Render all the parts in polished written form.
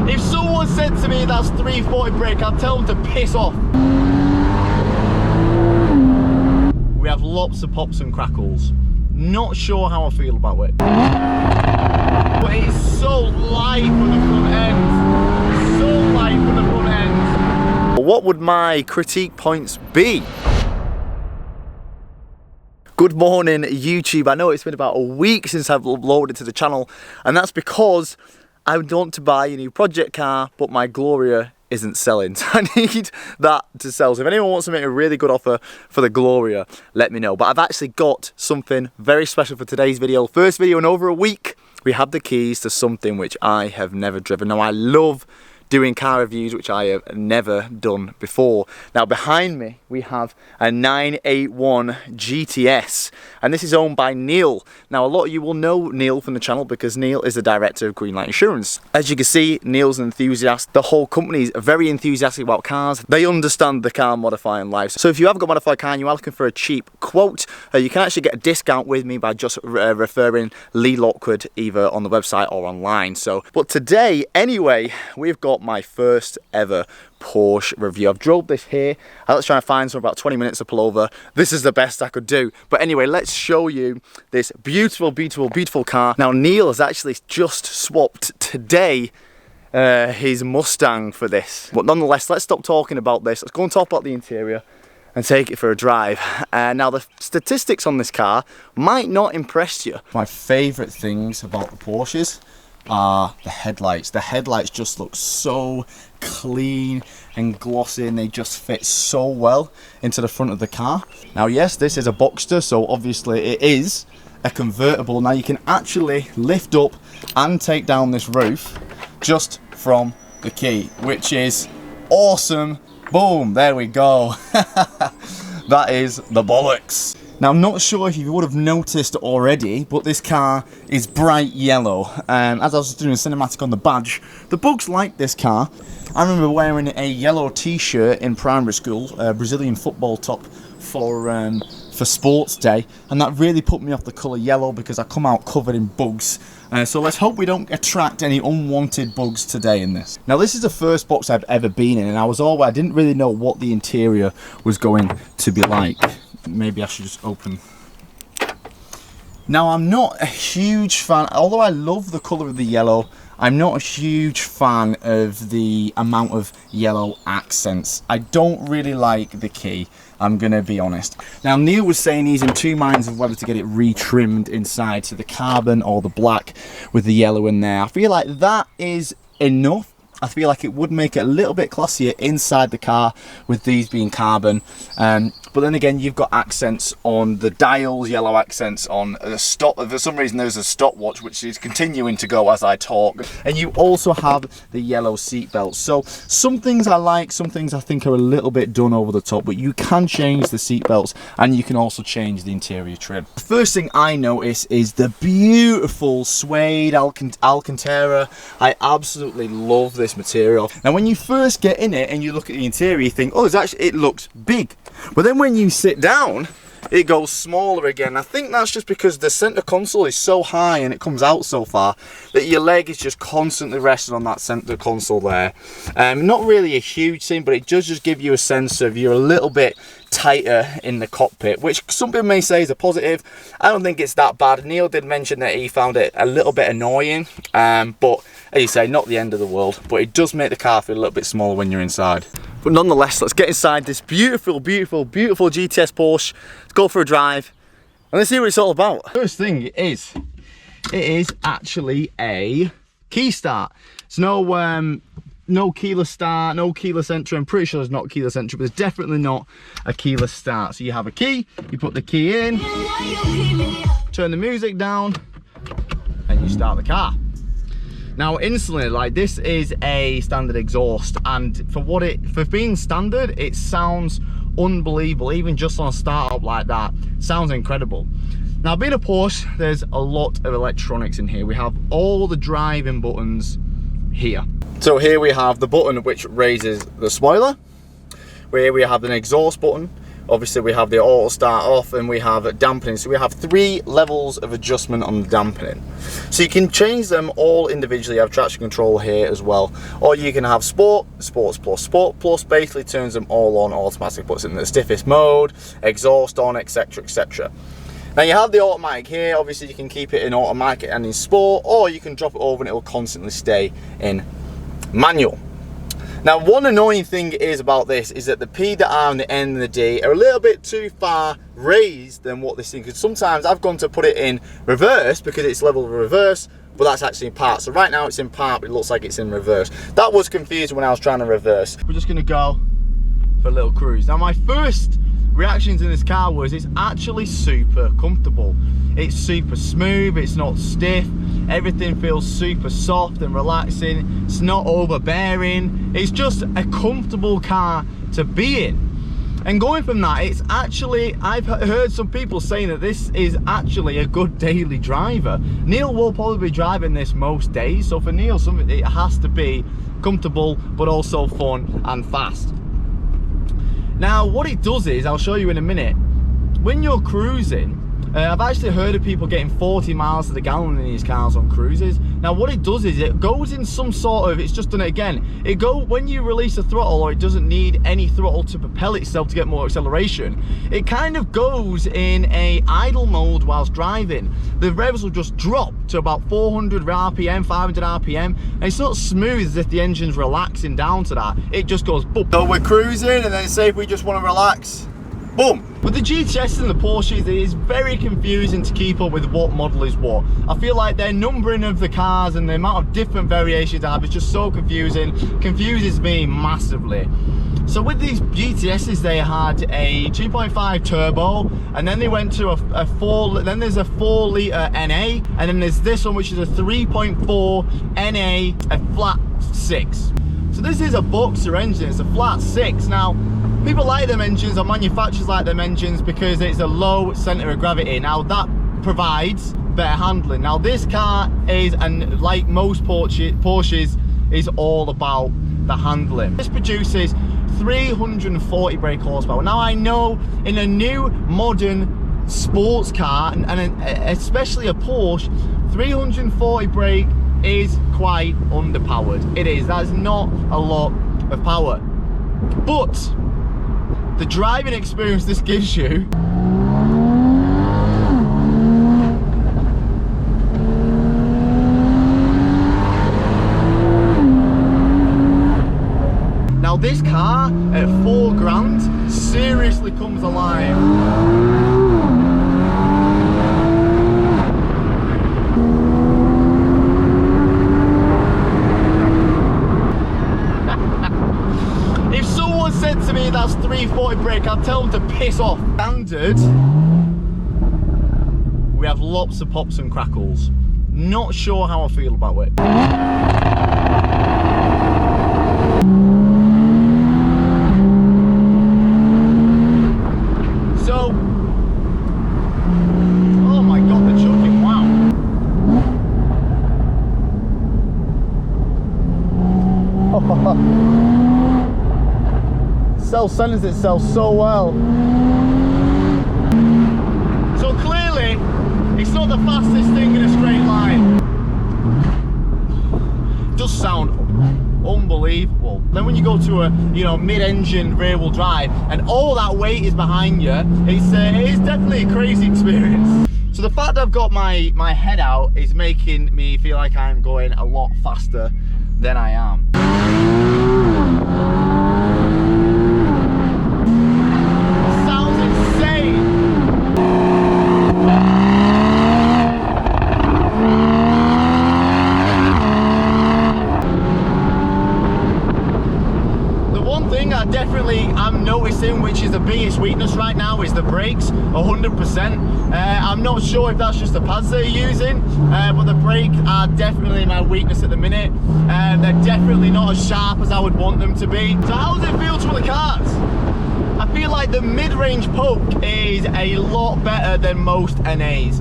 If someone said to me that's 340 brake, I'd tell them to piss off. We have lots of pops and crackles. Not sure how I feel about it. But it's so light from the front end. So light from the front end. What would my critique points be? Good morning, YouTube. I know it's been about a week since I've uploaded to the channel, and that's because I want to buy a new project car, but my Gloria isn't selling. So I need that to sell. So if anyone wants to make a really good offer for the Gloria, let me know. But I've actually got something very special for today's video. First video in over a week. We have the keys to something which I have never driven. Now I love doing car reviews, which I have never done before. Now behind me we have a 981 GTS, and this is owned by Neil. Now a lot of you will know Neil from the channel because Neil is the director of Greenlight Insurance. As you can see, Neil's an enthusiast. The whole company is very enthusiastic about cars. They understand the car modifying life. So if you have got a modified car and you are looking for a cheap quote, you can actually get a discount with me by just referring Lee Lockwood either on the website or online. So, but today anyway, we've got my first ever Porsche review. I've drove this here. I was trying to find some about 20 minutes to pull over. This is the best I could do. But anyway, let's show you this beautiful, beautiful, beautiful car. Now Neil has actually just swapped today his Mustang for this. But nonetheless, let's stop talking about this. Let's go and talk about the interior and take it for a drive. Now the statistics on this car might not impress you. My favourite things about the Porsches are the headlights. The headlights just look so clean and glossy, and they just fit so well into the front of the car. Now yes, this is a Boxster, so obviously it is a convertible. Now you can actually lift up and take down this roof just from the key, which is awesome. Boom, there we go. That is the bollocks. Now I'm not sure if you would have noticed already, but this car is bright yellow. As I was doing a cinematic on the badge, the bugs like this car. I remember wearing a yellow t-shirt in primary school, a Brazilian football top for sports day, and that really put me off the colour yellow because I come out covered in bugs. So let's hope we don't attract any unwanted bugs today in this. Now this is the first box I've ever been in, and I didn't really know what the interior was going to be like. Maybe I should just open. Now I'm not a huge fan, although I love the colour of the yellow, I'm not a huge fan of the amount of yellow accents. I don't really like the key, I'm gonna be honest. Now Neil was saying he's in two minds of whether to get it retrimmed inside to the carbon or the black with the yellow in there. I feel like that is enough. I feel like it would make it a little bit classier inside the car with these being carbon. But then again, you've got accents on the dials, yellow accents on the stop. For some reason, there's a stopwatch which is continuing to go as I talk. And you also have the yellow seat belts. So some things I like, some things I think are a little bit done over the top, but you can change the seat belts and you can also change the interior trim. The first thing I notice is the beautiful suede Alcantara. I absolutely love this material. Now when you first get in it and you look at the interior, you think, oh, it looks big. But then when you sit down, it goes smaller again. I think that's just because the center console is so high and it comes out so far that your leg is just constantly resting on that center console there. Not really a huge thing, but it does just give you a sense of you're a little bit tighter in the cockpit, which some people may say is a positive. I don't think it's that bad. Neil did mention that he found it a little bit annoying, but as you say, not the end of the world, but it does make the car feel a little bit smaller when you're inside. But nonetheless, let's get inside this beautiful, beautiful, beautiful GTS Porsche. Let's go for a drive and let's see what it's all about. First thing it is actually a key start. It's no keyless start, no keyless entry. I'm pretty sure it's not keyless entry, but it's definitely not a keyless start. So you have a key, you put the key in, turn the music down, and you start the car. Now instantly, like, this is a standard exhaust, and for being standard, it sounds unbelievable. Even just on a startup like that, sounds incredible. Now being a Porsche, there's a lot of electronics in here. We have all the driving buttons here. So here we have the button which raises the spoiler. Here we have an exhaust button. Obviously we have the auto start off and we have dampening. So we have 3 levels of adjustment on the dampening. So you can change them all individually. You have traction control here as well. Or you can have sport, sports plus. Sport plus basically turns them all on, automatically puts it in the stiffest mode, exhaust on, etc, etc. Now you have the automatic here. Obviously you can keep it in automatic and in sport, or you can drop it over and it will constantly stay in manual. Now one annoying thing is about this is that the P that are on the end of the D are a little bit too far raised than what this thing, because sometimes I've gone to put it in reverse because it's level reverse, but that's actually in part. So right now it's in part, but it looks like it's in reverse. That was confusing when I was trying to reverse. We're just gonna go for a little cruise. Now my first reactions in this car was it's actually super comfortable. It's super smooth, it's not stiff, everything feels super soft and relaxing, it's not overbearing, it's just a comfortable car to be in. And going from that, it's actually, I've heard some people saying that this is actually a good daily driver. Neil will probably be driving this most days, so for Neil it has to be comfortable but also fun and fast. Now what it does is, I'll show you in a minute, when you're cruising, I've actually heard of people getting 40 miles to the gallon in these cars on cruises. Now what it does is it goes in some sort of, it's just done it again, when you release the throttle, or it doesn't need any throttle to propel itself to get more acceleration, it kind of goes in a idle mode whilst driving. The revs will just drop to about 400 RPM, 500 RPM, and it's not smooth as if the engine's relaxing down to that. It just goes boom. So we're cruising, and then say if we just want to relax, boom. With the GTS and the Porsches, it is very confusing to keep up with what model is what. I feel like their numbering of the cars and the amount of different variations I have is just so confusing. Confuses me massively. So with these GTSs, they had a 2.5 turbo, and then they went to then there's a 4 litre NA, and then there's this one which is a 3.4 NA, a flat 6. So this is a Boxster engine, it's a flat 6. Now, people like them engines, or manufacturers like them engines, because it's a low centre of gravity. Now that provides better handling. Now this car is, and like most Porsches, is all about the handling. This produces 340 brake horsepower. Now I know in a new modern sports car, and especially a Porsche, 340 brake is quite underpowered. It is, that's not a lot of power. But the driving experience this gives you, now this car at 4 grand seriously comes alive. Said to me that's 340 brake, I'll tell them to piss off. Standard, we have lots of pops and crackles. Not sure how I feel about it. So, oh my god, the chugging, wow. Self-centers itself so well. So clearly, it's not the fastest thing in a straight line. It does sound unbelievable. Then when you go to a mid-engine rear-wheel drive, and all that weight is behind you, it is definitely a crazy experience. So the fact that I've got my head out is making me feel like I'm going a lot faster than I am. I'm noticing, which is the biggest weakness right now, is the brakes. 100%. I'm not sure if that's just the pads they're using, but the brakes are definitely my weakness at the minute. They're definitely not as sharp as I would want them to be. So how does it feel to the cars? I feel like the mid-range poke is a lot better than most NAs.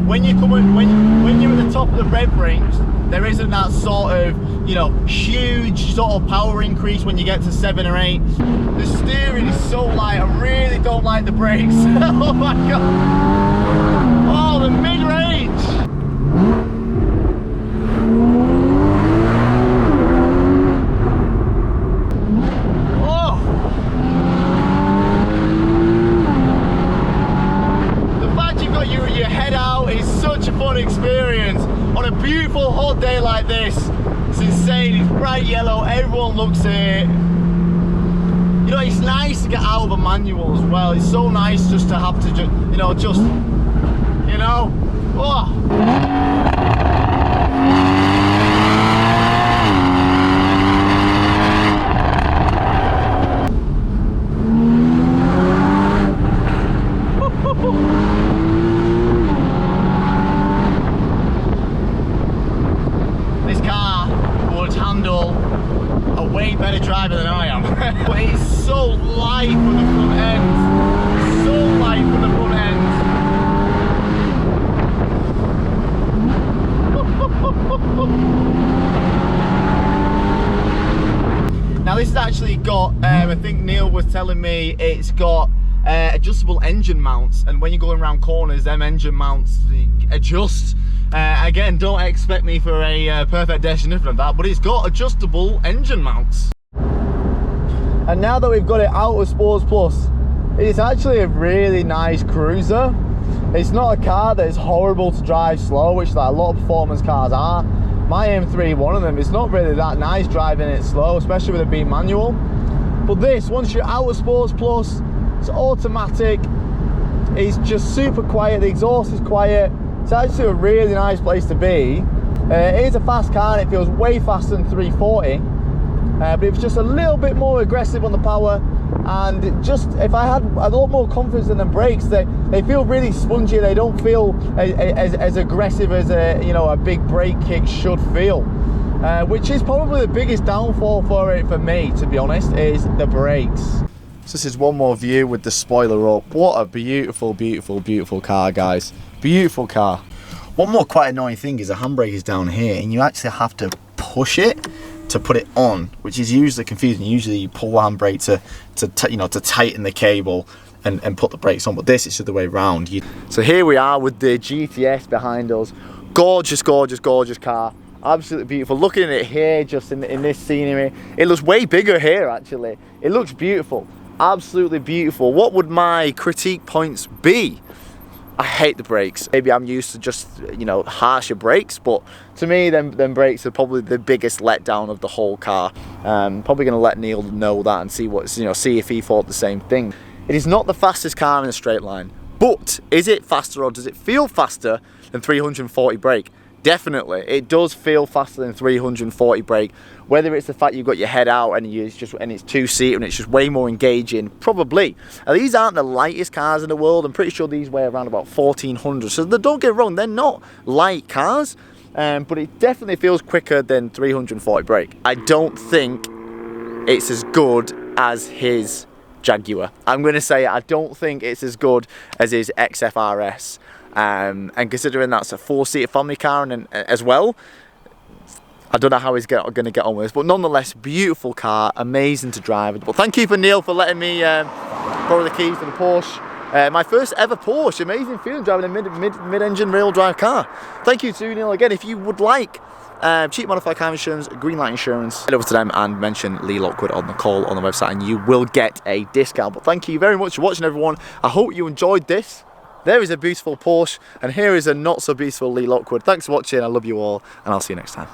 when you're at the top of the rev range, there isn't that sort of, you know, huge sort of power increase when you get to 7 or 8. The steering is so light, I really don't like the brakes. Oh my god. Oh, the mid-range. Experience on a beautiful hot day like this. It's insane. It's bright yellow, everyone looks it. You know, it's nice to get out of a manual as well. It's so nice just to have to just oh. Way better driver than I am. But it's so light from the front end. So light from the front end. Now this has actually got, I think Neil was telling me, it's got adjustable engine mounts, and when you're going around corners, them engine mounts adjust. Again, don't expect me for a perfect definition of that, but it's got adjustable engine mounts. And now that we've got it out of Sports Plus, it's actually a really nice cruiser. It's not a car that is horrible to drive slow, which like a lot of performance cars are. My M3, one of them, it's not really that nice driving it slow, especially with it being manual. But this, once you're out of Sports Plus, it's automatic, it's just super quiet, the exhaust is quiet. It's actually a really nice place to be. It is a fast car and it feels way faster than 340, but it's just a little bit more aggressive on the power, and just if I had a lot more confidence in the brakes, they feel really spongy. They don't feel as aggressive as a big brake kick should feel, which is probably the biggest downfall for it for me, to be honest, is the brakes. So this is one more view with the spoiler up. What a beautiful, beautiful, beautiful car, guys. Beautiful car. One more quite annoying thing is the handbrake is down here, and you actually have to push it to put it on, which is usually confusing. Usually you pull the handbrake to tighten the cable and put the brakes on, but this is the other way around. So here we are with the GTS behind us. Gorgeous, gorgeous, gorgeous car. Absolutely beautiful. Looking at it here, just in this scenery, it looks way bigger here actually. It looks beautiful. Absolutely beautiful. What would my critique points be? I hate the brakes. Maybe I'm used to just, harsher brakes, but to me, them brakes are probably the biggest letdown of the whole car. Probably going to let Neil know that and see if he thought the same thing. It is not the fastest car in a straight line, but is it faster, or does it feel faster than 340 brake? Definitely, it does feel faster than 340 brake. Whether it's the fact you've got your head out and it's two-seater and it's just way more engaging, probably. Now, these aren't the lightest cars in the world. I'm pretty sure these weigh around about 1400. So don't get it wrong, they're not light cars, but it definitely feels quicker than 340 brake. I don't think it's as good as his Jaguar. I'm going to say I don't think it's as good as his XFRS. And considering that's a 4-seater family car and as well, I don't know how he's going to get on with this, but nonetheless, beautiful car, amazing to drive. Well, thank you for Neil for letting me borrow the keys for the Porsche. My first ever Porsche. Amazing feeling driving a mid-engine rear drive car. Thank you to Neil again. If you would like cheap modified car insurance, green light insurance, head over to them and mention Lee Lockwood on the call on the website and you will get a discount. But thank you very much for watching, everyone. I hope you enjoyed this. There is a beautiful Porsche and here is a not so beautiful Lee Lockwood. Thanks for watching. I love you all and I'll see you next time.